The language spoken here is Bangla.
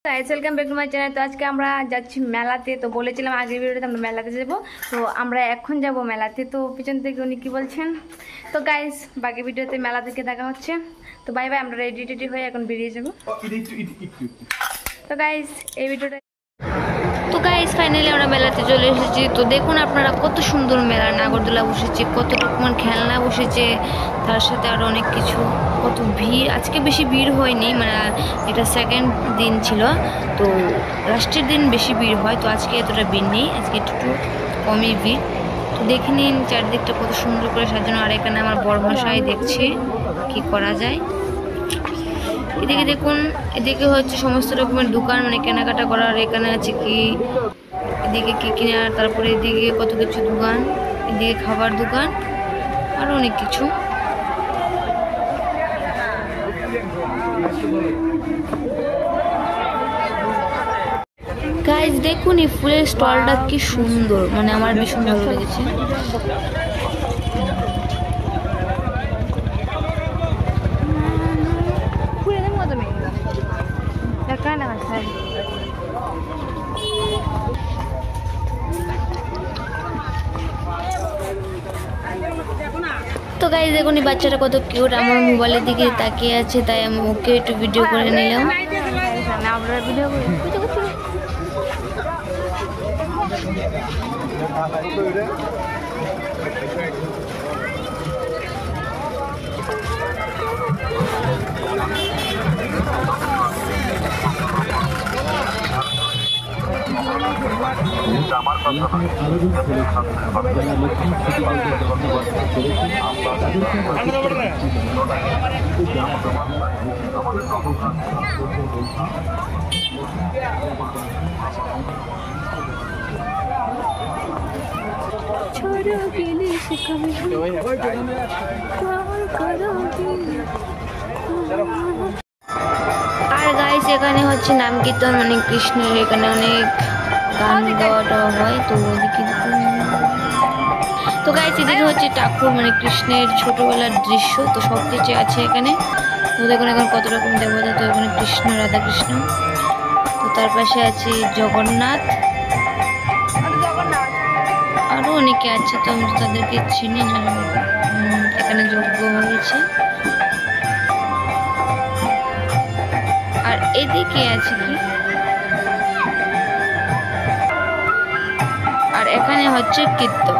Guys welcome back to my channel. তো আজকে আমরা যাচ্ছি মেলাতে। তো বলেছিলাম আগের ভিডিওতে আমরা মেলাতে যাব, তো আমরা এখন যাব মেলাতে। তো পিছন থেকে উনি কি বলছেন। তো গাইস বাকি ভিডিওতে মেলা থেকে দেখা হচ্ছে। তো বাই বাই, আমরা রেডি টেডি হয়ে এখন বেরিয়ে যাবো। তো গাইস এই ভিডিওটা তো গাইস ফাইনালি আমরা মেলাতে চলে এসেছি। তো দেখুন আপনারা কত সুন্দর মেলা, নাগরদোলা বসেছে, কত রকমের খেলনা বসেছে, তার সাথে আরও অনেক কিছু। কত ভিড়, আজকে বেশি ভিড় হয়নি, মানে এটা সেকেন্ড দিন ছিল, তো লাস্টের দিন বেশি ভিড় হয়, তো আজকে এতটা ভিড় নেই, আজকে একটু কমই ভিড়। তো দেখে নিন চারদিকটা কত সুন্দর করে সাজানো। আর এখানে আমার বড়মশাই দেখছে কি করা যায়। এদিকে দেখুন, এদিকে হচ্ছে সমস্ত রকমের দোকান, মানে কেনাকাটা করার। এখানে আছে কি, এদিকে কি কেনার, তারপরে এদিকে কত কিছু দোকান, এদিকে খাবার দোকান, আরো অনেক কিছু। গাইস দেখুন এই ফুলের স্টলটা কি সুন্দর, মানে আমার ভীষণ ভালো লেগেছে। তো গাইস দেখুন এই বাচ্চাটা কত কিউট, আমার মোবাইলের দিকে তাকিয়ে আছে, তাই আমি ওকে একটু ভিডিও করে নিলাম। আমরা ভিডিও করি আর গাইস এখানে হচ্ছে নাম কীর্তন, মানে কৃষ্ণের এখানে অনেক গান গাওয়াটা হয়। তো ওদিকে তো গাইস এদিকে হচ্ছে ঠাকুর, মানে কৃষ্ণের ছোটবেলার দৃশ্য, তো সব কিছু আছে এখানে। তো দেখুন এখন কত রকম দেবতা, তো এখানে কৃষ্ণ, রাধা কৃষ্ণ, তো তার পাশে আছে জগন্নাথ, আরো অনেকে আছে, তো আমি তাদেরকে চিনি না। এখানে যজ্ঞ হয়েছে। আর এদিকে আছে কি, আর এখানে হচ্ছে কীর্তন।